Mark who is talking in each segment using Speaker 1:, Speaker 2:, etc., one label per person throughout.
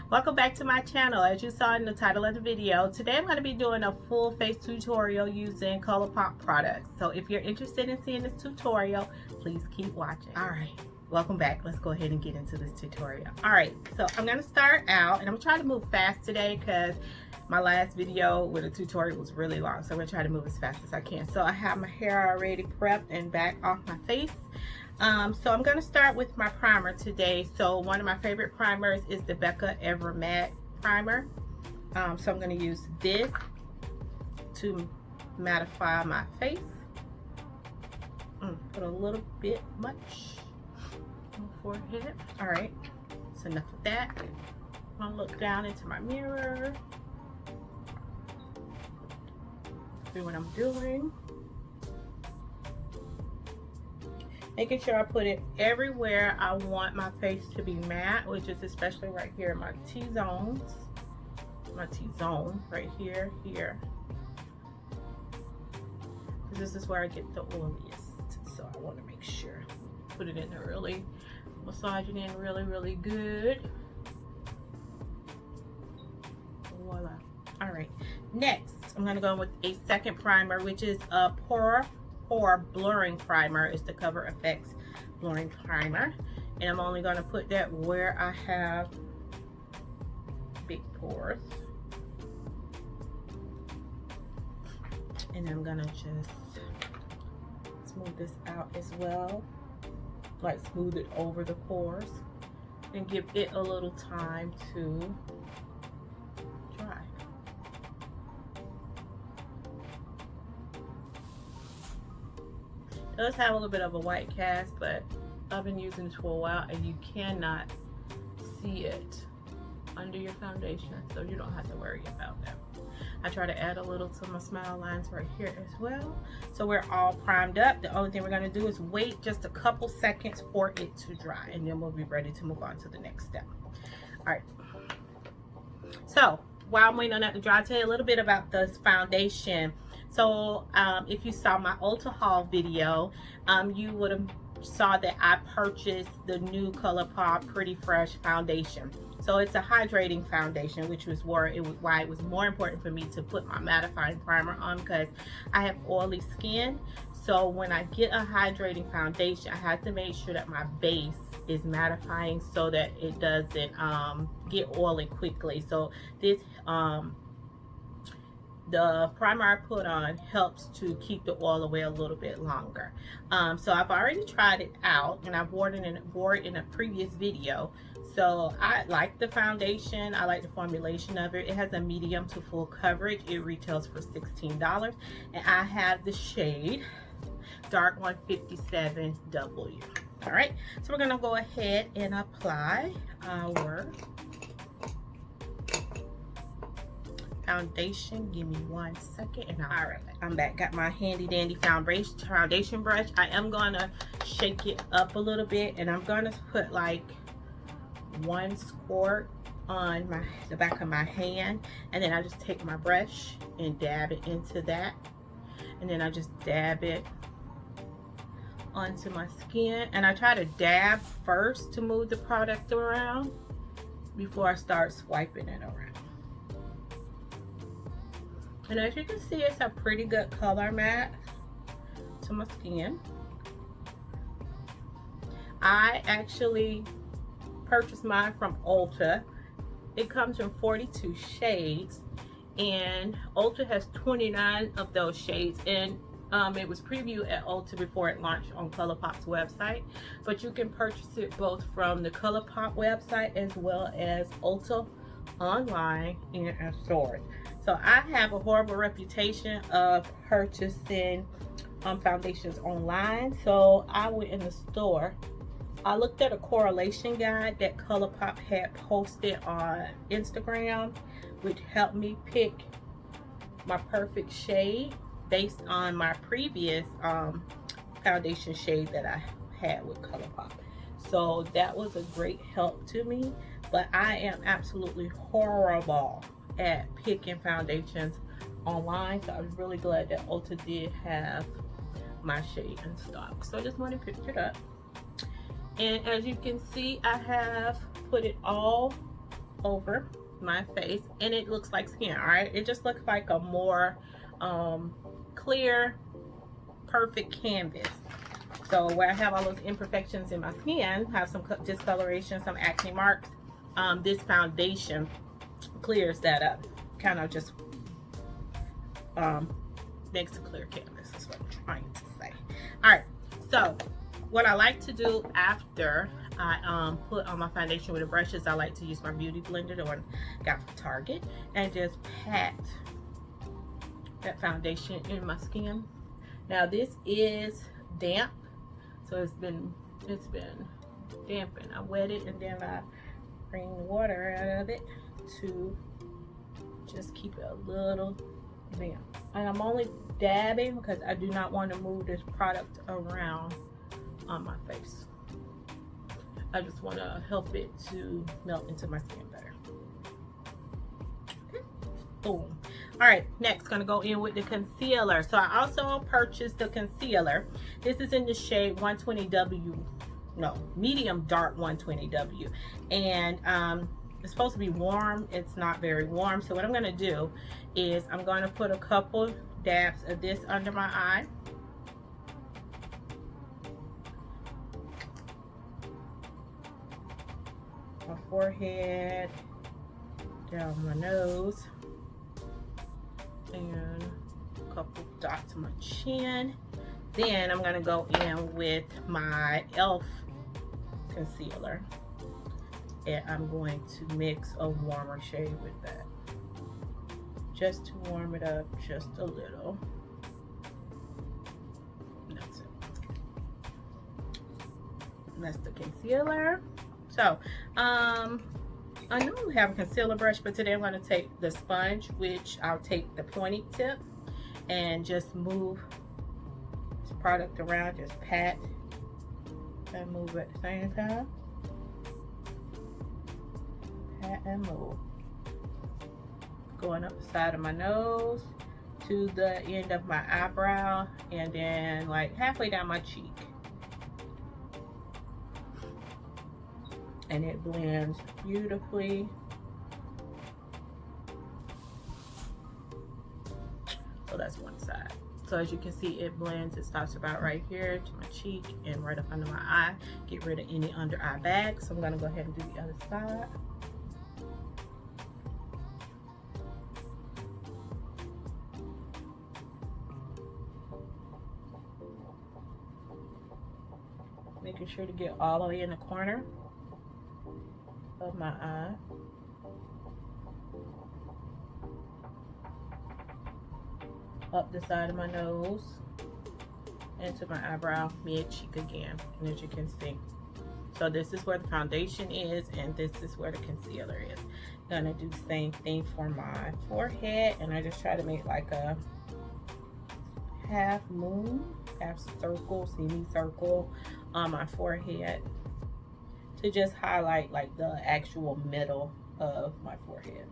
Speaker 1: Welcome back to my channel. As you saw in the title of the video, today I'm going to be doing a full face tutorial using Colourpop products. So if you're interested in seeing this tutorial, please keep watching. Alright, welcome back. Let's go ahead and get into this tutorial. Alright, so I'm going to start out, and I'm trying to move fast today because my last video with a tutorial was really long, so I'm going to try to move as fast as I can. So I have my hair already prepped and back off my face. So I'm going to start with my primer today. So one of my favorite primers is the Becca Ever Matte primer. So I'm going to use this to mattify my face. Put a little bit much on the forehead. Alright, that's enough of that. I'm going to look down into my mirror. See what I'm doing. Making sure I put it everywhere I want my face to be matte, which is especially right here in my T-zones. My T-zone right here, here. This is where I get the oiliest. So I want to make sure. Put it in there really, massage it in really good. Voila. Alright, next I'm going to go with a second primer, which is a pore blurring primer. Is the Cover FX blurring primer, and I'm only going to put that where I have big pores, and I'm going to just smooth this out as well, like smooth it over the pores and give it a little time to dry. It does have a little bit of a white cast, but I've been using this for a while and you cannot see it under your foundation, so you don't have to worry about that. I try to add a little to my smile lines right here as well. So we're all primed up. The only thing we're going to do is wait just a couple seconds for it to dry, and then we'll be ready to move on to the next step. All right. So while I'm waiting on that to dry, I'll tell you a little bit about this foundation. So if you saw my Ulta haul video, you would have saw that I purchased the new Colourpop Pretty Fresh foundation. So it's a hydrating foundation, which was why it was more important for me to put my mattifying primer on, because I have oily skin. So when I get a hydrating foundation, I have to make sure that my base is mattifying so that it doesn't get oily quickly. So this the primer I put on helps to keep the oil away a little bit longer. So I've already tried it out, and I've wore it in a previous video. So I like the foundation. I like the formulation of it. It has a medium to full coverage. It retails for $16, and I have the shade Dark 157W. All right, so we're gonna go ahead and apply our foundation. Give me 1 second, and all right, I'm back. Got my handy dandy foundation brush. I am gonna shake it up a little bit, and I'm gonna put like 1 squirt on the back of my hand, and then I just take my brush and dab it into that, and then I just dab it onto my skin. And I try to dab first to move the product around before I start swiping it around. And as you can see, it's a pretty good color matte to my skin. I actually purchased mine from Ulta. It comes in 42 shades, and Ulta has 29 of those shades, and it was previewed at Ulta before it launched on Colourpop's website. But you can purchase it both from the Colourpop website as well as Ulta online and in stores. So I have a horrible reputation of purchasing foundations online. So I went in the store. I looked at a correlation guide that Colourpop had posted on Instagram, which helped me pick my perfect shade based on my previous foundation shade that I had with Colourpop. So that was a great help to me, but I am absolutely horrible at picking foundations online. So I was really glad that Ulta did have my shade in stock. So I just want to pick it up. And as you can see, I have put it all over my face, and it looks like skin. All right, it just looks like a more clear, perfect canvas. So where I have all those imperfections in my skin, have some discoloration, some acne marks, this foundation clears that up. Kind of just makes a clear canvas, is what I'm trying to say. All right, so what I like to do after I put on my foundation with a brush is I like to use my beauty blender, the one I got from Target, and just pat that foundation in my skin. Now this is damp, so it's been damp, and I wet it and then I bring the water out of it to just keep it a little damp. And I'm only dabbing because I do not want to move this product around on my face. I just want to help it to melt into my skin better. Okay. Boom. All right, next gonna go in with the concealer. So I also purchased the concealer. This is in the shade 120W, no, medium dark 120W, and it's supposed to be warm. It's not very warm. So what I'm gonna do is I'm gonna put a couple dabs of this under my eye. My forehead, down my nose, and a couple dots on my chin. Then I'm gonna go in with my e.l.f. concealer, and I'm going to mix a warmer shade with that, just to warm it up just a little. That's it. That's the concealer. So I normally have a concealer brush, but today I'm going to take the sponge, which I'll take the pointy tip and just move this product around, just pat and move at the same time. Pat and move. Going up the side of my nose to the end of my eyebrow, and then like halfway down my cheek. And it blends beautifully. So that's one side. So as you can see, it blends. It starts about right here to my cheek and right up under my eye. Get rid of any under eye bags. So I'm gonna go ahead and do the other side. Making sure to get all the way in the corner of my eye. Up the side of my nose into my eyebrow, mid cheek again. And as you can see, so this is where the foundation is, and this is where the concealer is. Gonna do the same thing for my forehead, and I just try to make like a half moon, half circle, semicircle on my forehead to just highlight like the actual middle of my forehead.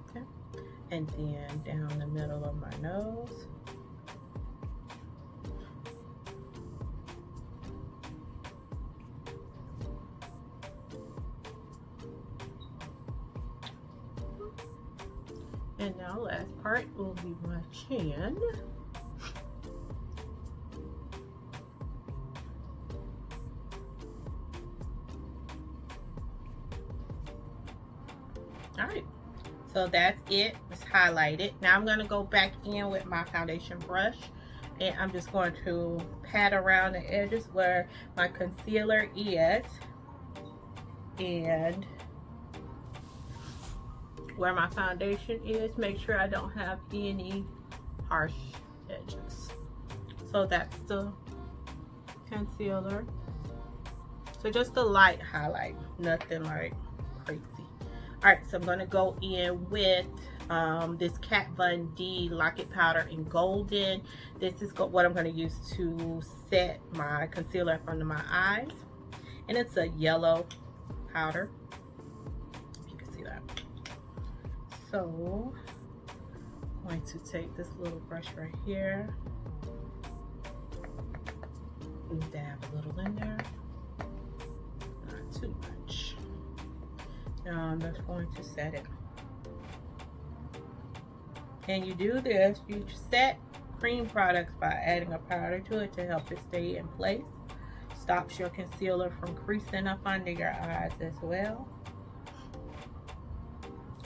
Speaker 1: Okay. And then down the middle of my nose. And now last part will be my chin. Alright, so that's it. It's highlighted. Now I'm going to go back in with my foundation brush, and I'm just going to pat around the edges where my concealer is and where my foundation is. Make sure I don't have any harsh edges. So that's the concealer. So just a light highlight, nothing like crazy. All right, so I'm gonna go in with this Kat Von D Lock-It Powder in Golden. This is what I'm gonna use to set my concealer up under my eyes. And it's a yellow powder. You can see that. So I'm going to take this little brush right here and dab a little in there, not too much. Now I'm just going to set it. And you do this, you set cream products by adding a powder to it to help it stay in place. Stops your concealer from creasing up under your eyes as well.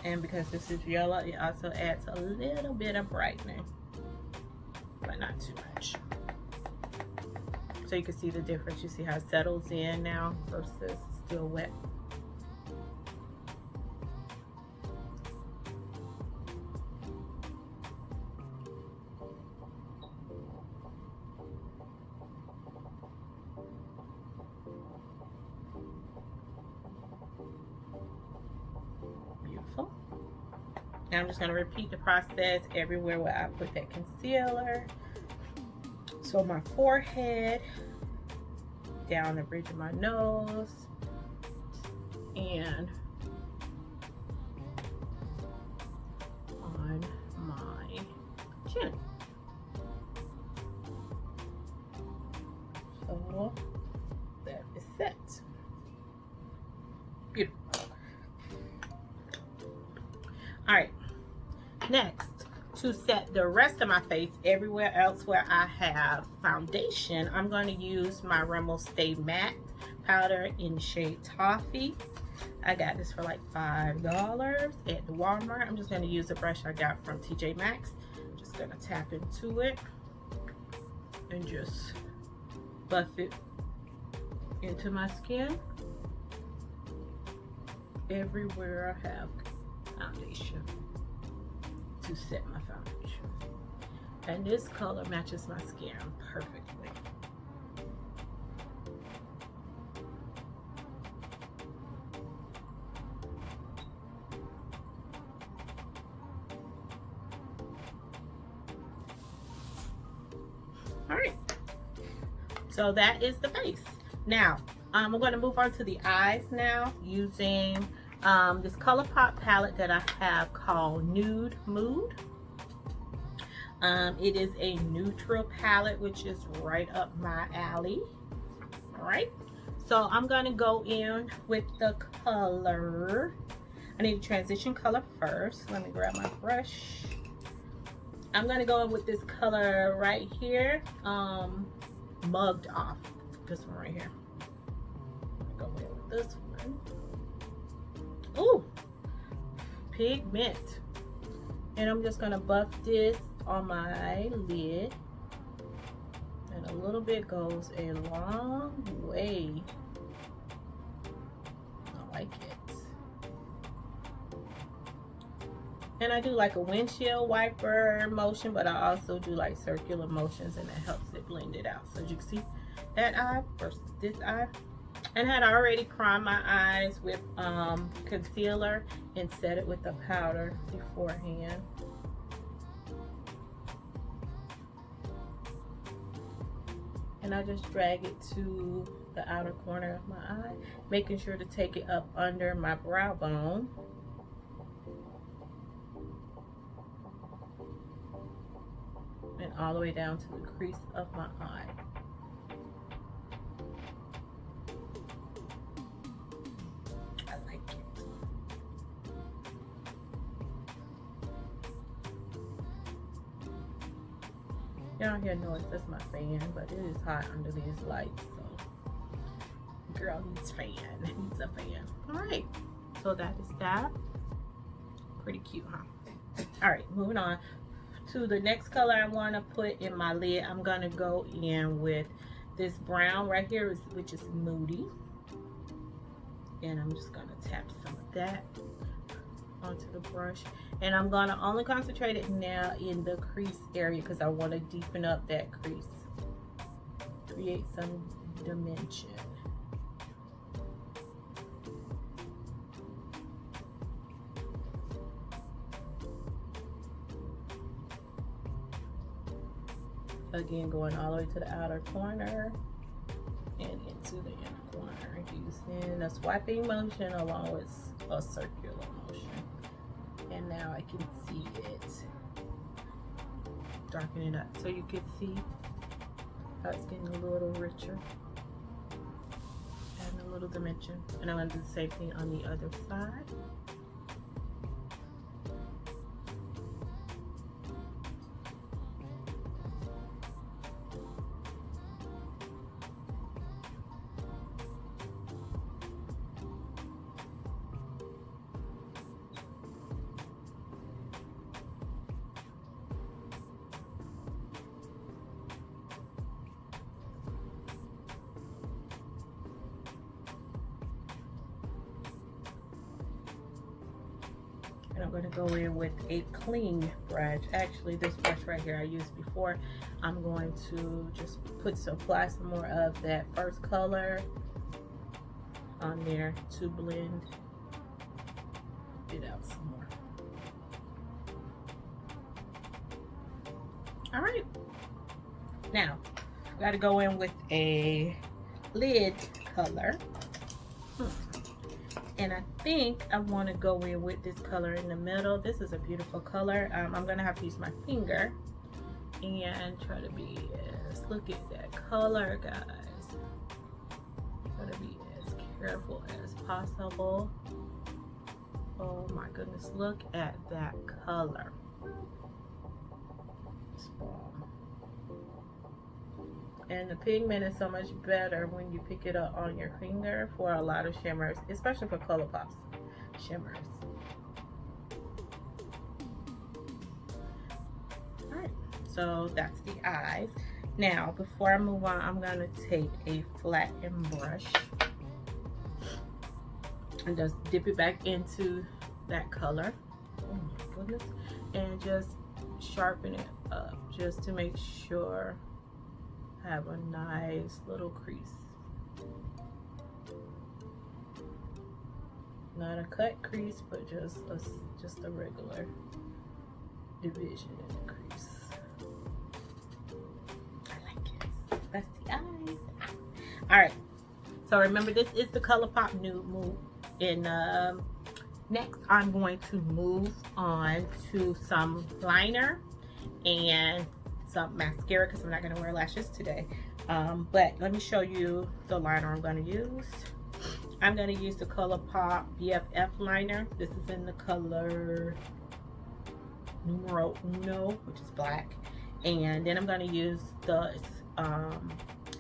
Speaker 1: And because this is yellow, it also adds a little bit of brightening, but not too much. So you can see the difference. You see how it settles in now versus still wet. Beautiful. Now I'm just going to repeat the process everywhere where I put that concealer. So my forehead, down the bridge of my nose, and on my chin. So that is set. Beautiful. All right, next, to set the rest of my face everywhere else where I have foundation, I'm going to use my Rimmel Stay Matte powder in shade Toffee. I got this for like $5 at the Walmart. I'm just going to use a brush I got from TJ Maxx. I'm just going to tap into it and just buff it into my skin everywhere I have foundation to set my foundation. And this color matches my skin perfectly. All right, so that is the face. Now I'm going to move on to the eyes now using this Colourpop palette that I have called Nude Mood. It is a neutral palette, which is right up my alley. All right, so I'm going to go in with the color. I need a transition color first. Let me grab my brush. I'm going to go in with this color right here, Mugged Off. This one right here. Go in with this one. Ooh, pigment. And I'm just gonna buff this on my lid, and a little bit goes a long way. I like it. And I do like a windshield wiper motion, but I also do like circular motions, and it helps it blend it out. So you can see that eye versus this eye. And I had already primed my eyes with concealer and set it with the powder beforehand. And I just drag it to the outer corner of my eye, making sure to take it up under my brow bone. And all the way down to the crease of my eye. Y'all hear noise, that's my fan, but it is hot under these lights, so girl needs fan, needs a fan. All right, so that is that. Pretty cute, huh? All right, moving on to the next color I want to put in my lid. I'm gonna go in with this brown right here, which is Moody, and I'm just gonna tap some of that onto the brush, and I'm gonna only concentrate it now in the crease area because I want to deepen up that crease, create some dimension. Again, going all the way to the outer corner and into the inner corner, using a swiping motion along with a circular motion. And now I can see it, darken it up so you can see How it's getting a little richer and a little dimension. And I'm going to do the same thing on the other side. And I'm going to go in with a clean brush. Actually, this brush right here I used before. I'm going to just apply some more of that first color on there to blend it out some more. All right. Now, I've got to go in with a lid color. And I think I want to go in with this color in the middle. This is a beautiful color. I'm going to have to use my finger and try to be as, look at that color, guys. Try to be as careful as possible. Oh my goodness, look at that color. It's bomb. And the pigment is so much better when you pick it up on your finger for a lot of shimmers, especially for Colourpop's shimmers. All right, so that's the eyes. Now, before I move on, I'm gonna take a flattened brush and just dip it back into that color. Oh my goodness. And just sharpen it up just to make sure have a nice little crease. Not a cut crease, but just a regular division in the crease. I like it. That's the eyes. All right. So remember, this is the Colourpop Nude Move. And next, I'm going to move on to some liner and some mascara because I'm not going to wear lashes today. But let me show you the liner I'm going to use. I'm going to use the Colourpop BFF liner. This is in the color numero uno, which is black. And then I'm going to use the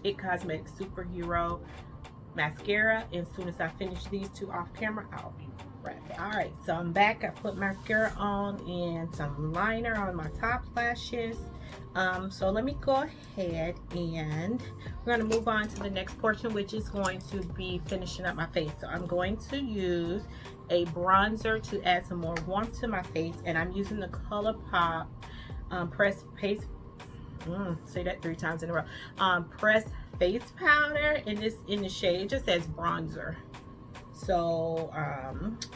Speaker 1: It Cosmetics Superhero mascara. And as soon as I finish these two off camera, I'll be right back. All right, so I'm back. I put mascara on and some liner on my top lashes. So let me go ahead and we're going to move on to the next portion, which is going to be finishing up my face. So I'm going to use a bronzer to add some more warmth to my face, and I'm using the Colourpop Press Face. Say that 3 times in a row. Press Face Powder, and this in the shade, it just says bronzer. So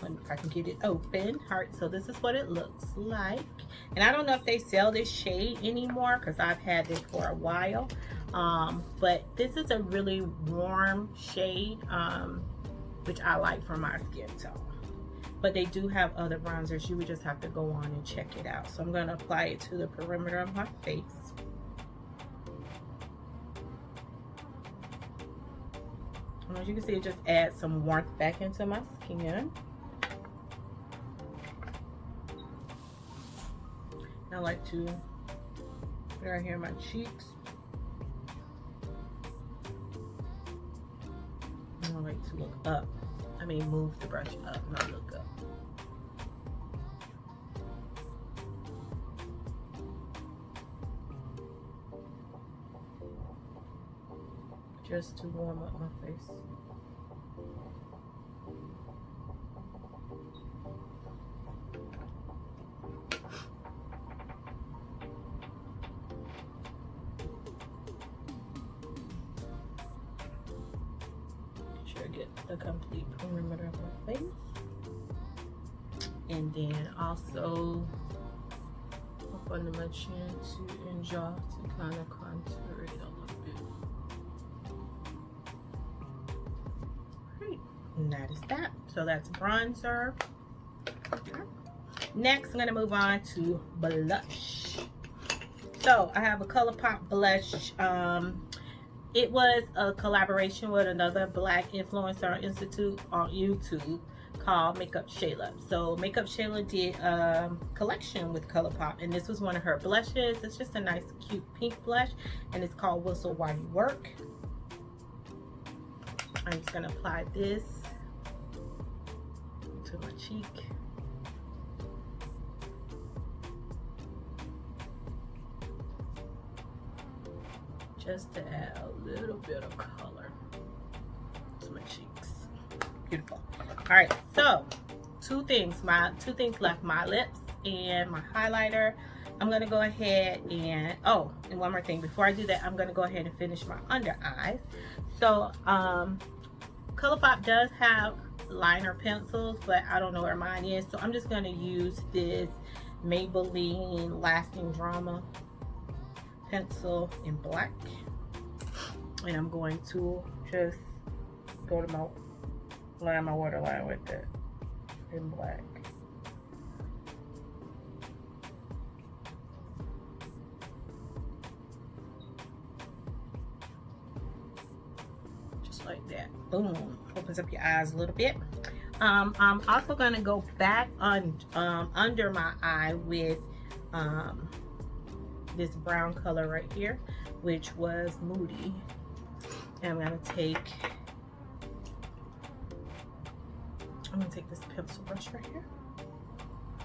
Speaker 1: if I can get it open. All right, so this is what it looks like. And I don't know if they sell this shade anymore because I've had this for a while. But this is a really warm shade, which I like for my skin tone. But they do have other bronzers. You would just have to go on and check it out. So I'm going to apply it to the perimeter of my face. And as you can see, it just adds some warmth back into my skin. I like to put it right here in my cheeks. And I like to look up. I mean, move the brush up, not look up. Just to warm up my face. Make sure I get the complete perimeter of my face. And then also up under my chin and jaw to kind of contour it a little bit. And that is that. So that's bronzer. Okay. Next, I'm going to move on to blush. So I have a Colourpop blush. It was a collaboration with another Black influencer institute on YouTube called Makeup Shayla. So Makeup Shayla did a collection with Colourpop, and this was one of her blushes. It's just a nice, cute pink blush, and it's called Whistle While You Work. I'm just gonna apply this to my cheek. Just to add a little bit of color to my cheeks. Beautiful. All right, so two things left: my lips and my highlighter. I'm gonna go ahead and and one more thing before I do that, I'm gonna go ahead and finish my under eyes. So Colourpop does have liner pencils, but I don't know where mine is, so I'm just gonna use this Maybelline Lasting Drama pencil in black, and I'm going to just go to my line my waterline with it in black. Just like that. Boom. Opens up your eyes a little bit. I'm also gonna go back on under my eye with this brown color right here, which was Moody. And I'm gonna take this pencil brush right here.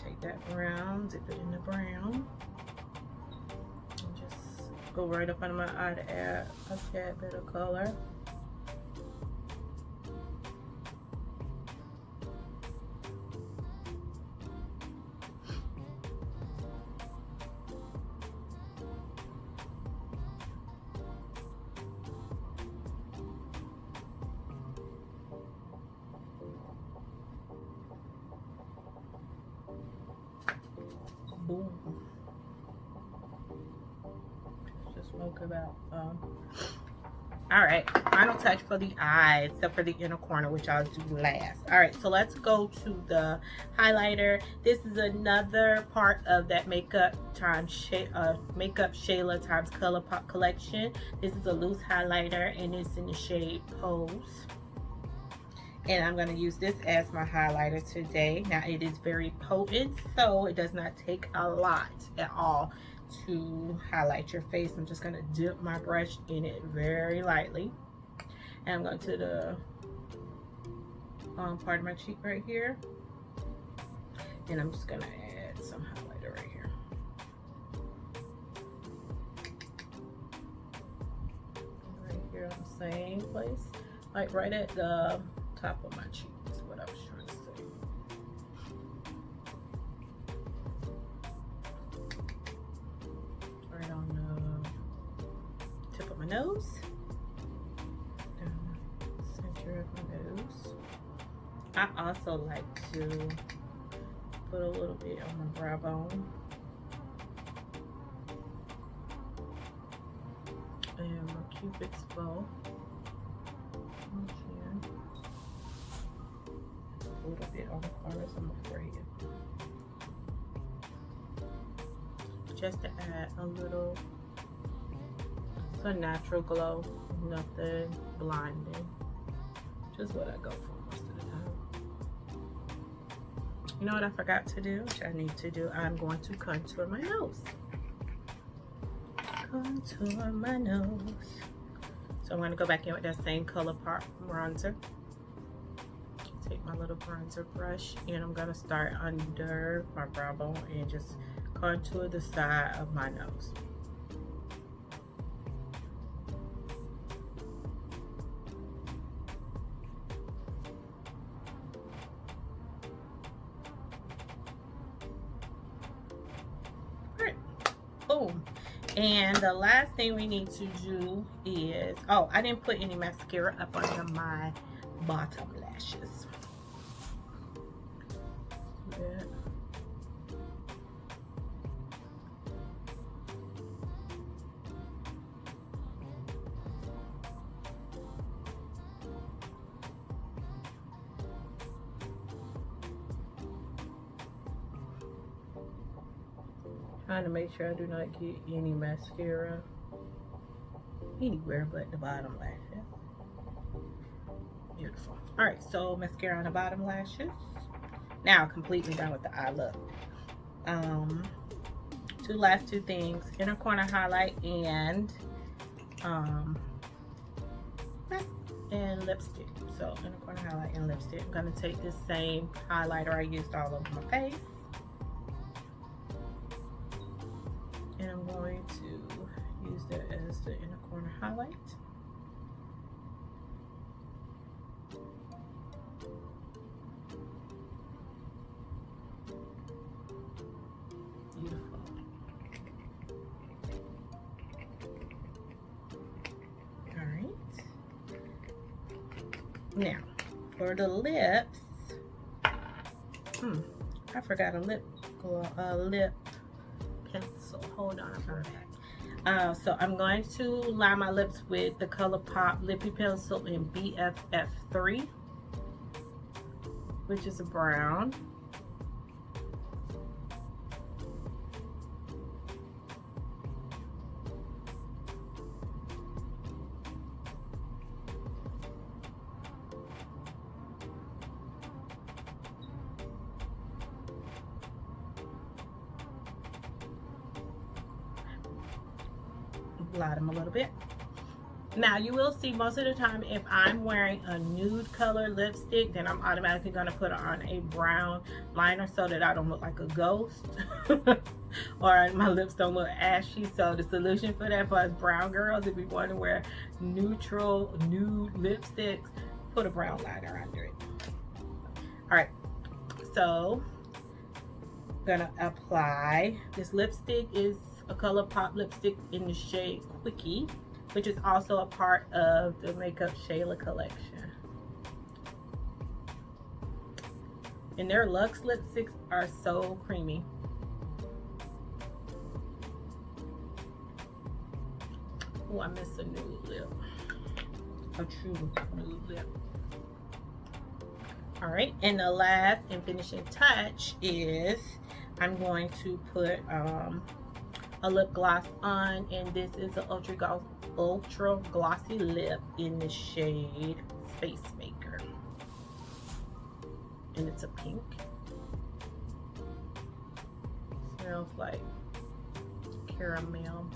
Speaker 1: Take that brown, dip it in the brown, and just go right up under my eye to add a tad bit of color. Boom. Just smoke about. All right, final touch for the eyes, except for the inner corner, which I'll do last. All right, so let's go to the highlighter. This is another part of that Makeup Shayla times Colourpop collection. This is a loose highlighter, and it's in the shade Pose. And I'm going to use this as my highlighter today. Now, it is very potent, so it does not take a lot at all to highlight your face. I'm just going to dip my brush in it very lightly. And I'm going to the part of my cheek right here. And I'm just going to add some highlighter right here. Right here on the same place. Like right at the top of my cheek is what I was trying to say. Right on the tip of my nose. Down the center of my nose. I also like to put a little bit on my brow bone. And my Cupid's bow. A little bit on the corners of my forehead, just to add a little, it's a natural glow, nothing blinding, just what I go for most of the time. You know what I forgot to do, which I need to do? I'm going to contour my nose. Contour my nose. So I'm going to go back in with that same Colourpop bronzer. Take my little bronzer brush, and I'm going to start under my brow bone and just contour the side of my nose. Alright, boom. And the last thing we need to do is, I didn't put any mascara up under my bottom lashes. Yeah. Trying to make sure I do not get any mascara anywhere but the bottom lashes. Beautiful. All right, so mascara on the bottom lashes. Now completely done with the eye look. Last two things, inner corner highlight and lipstick. So inner corner highlight and lipstick. I'm gonna take this same highlighter I used all over my face, and I'm going to use that as the inner corner highlight. Beautiful. All right. Now, for the lips, I forgot a lip pencil. Hold on, I found that. So I'm going to line my lips with the Colourpop Lippy Pencil in BFF3, which is a brown. Blot them a little bit. Now you will see most of the time if I'm wearing a nude color lipstick, then I'm automatically going to put on a brown liner so that I don't look like a ghost or my lips don't look ashy. So the solution for that for us brown girls, if you want to wear neutral nude lipsticks, put a brown liner under it. All right, so I'm gonna apply this lipstick. Is a Colourpop lipstick in the shade Quickie, which is also a part of the Makeup Shayla collection. And their Luxe lipsticks are so creamy. Oh, I miss a nude lip. A true nude lip. All right, and the last and finishing touch is I'm going to put a lip gloss on, and this is an ultra glossy lip in the shade Space Maker, and it's a pink. Smells like caramel.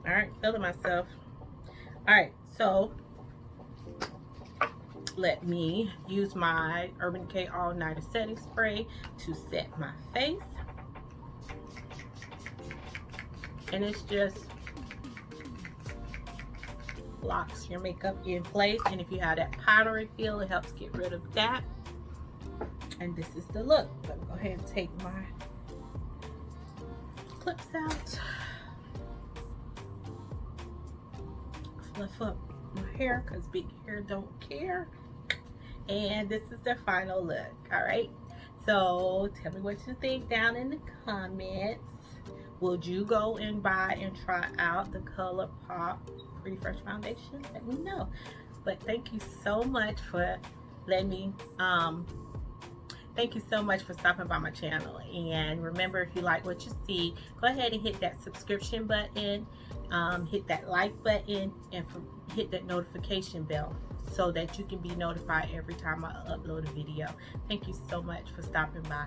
Speaker 1: All right, feeling myself. All right, so let me use my Urban Decay All Nighter Setting Spray to set my face. And it's just locks your makeup in place. And if you have that powdery feel, it helps get rid of that. And this is the look. Let me go ahead and take my clips out. Fluff up my hair because big hair don't care. And this is the final look. All right, so tell me what you think down in the comments. Would you go and buy and try out the Colourpop Pretty Fresh foundation? Let me know. But thank you so much for letting me thank you so much for stopping by my channel. And remember, if you like what you see, go ahead and hit that subscription button, hit that like button, and hit that notification bell so that you can be notified every time I upload a video. Thank you so much for stopping by.